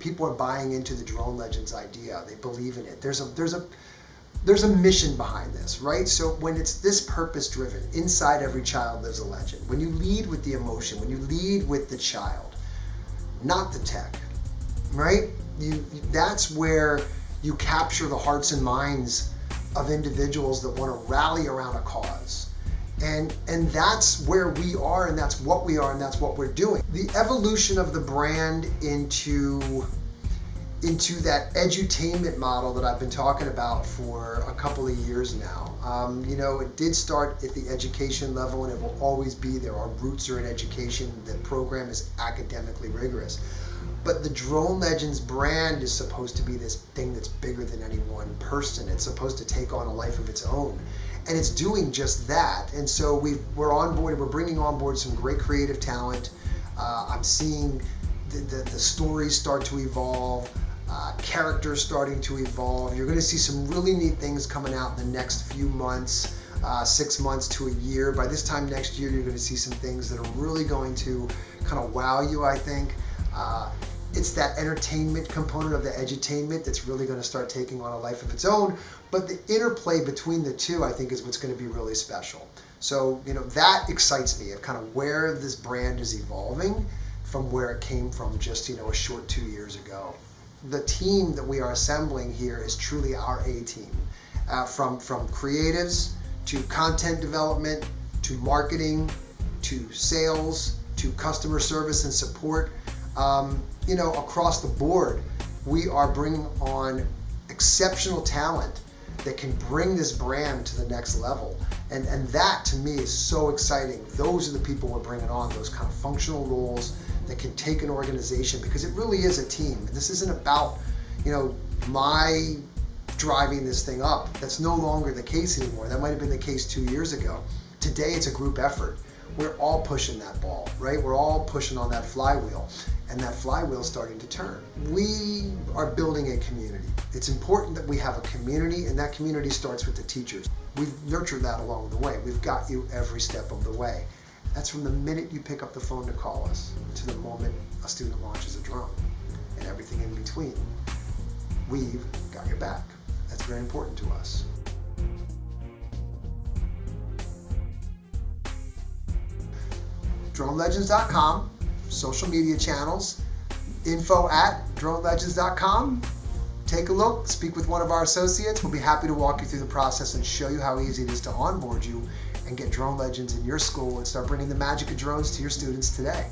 people are buying into the Drone Legends idea. They believe in it. There's a mission behind this, right? So when it's this purpose driven, inside every child lives a legend. When you lead with the emotion, when you lead with the child, not the tech, right? That's where you capture the hearts and minds of individuals that want to rally around a cause. And that's where we are, and that's what we are, and that's what we're doing. The evolution of the brand into that edutainment model that I've been talking about for a couple of years now. It did start at the education level, and it will always be there. Our roots are in education. The program is academically rigorous. But the Drone Legends brand is supposed to be this thing that's bigger than any one person. It's supposed to take on a life of its own. And it's doing just that. And so we're on board, and we're bringing on board some great creative talent. I'm seeing the stories start to evolve, characters starting to evolve. You're going to see some really neat things coming out in the next few months, 6 months to a year. By this time next year, you're going to see some things that are really going to kind of wow you, I think. It's that entertainment component of the edutainment that's really going to start taking on a life of its own. But the interplay between the two, I think, is what's going to be really special. So, that excites me, of kind of where this brand is evolving from where it came from just, a short 2 years ago. The team that we are assembling here is truly our A-team. From creatives to content development to marketing to sales to customer service and support. Across the board, we are bringing on exceptional talent that can bring this brand to the next level. And that, to me, is so exciting. Those are the people we're bringing on, those kind of functional roles that can take an organization, because it really is a team. This isn't about, my driving this thing up. That's no longer the case anymore. That might have been the case 2 years ago. Today, it's a group effort. We're all pushing that ball, right? We're all pushing on that flywheel, and that flywheel is starting to turn. We are building a community. It's important that we have a community, and that community starts with the teachers. We've nurtured that along the way. We've got you every step of the way. That's from the minute you pick up the phone to call us to the moment a student launches a drone, and everything in between. We've got your back. That's very important to us. DroneLegends.com, social media channels, info@DroneLegends.com. Take a look, speak with one of our associates. We'll be happy to walk you through the process and show you how easy it is to onboard you and get Drone Legends in your school and start bringing the magic of drones to your students today.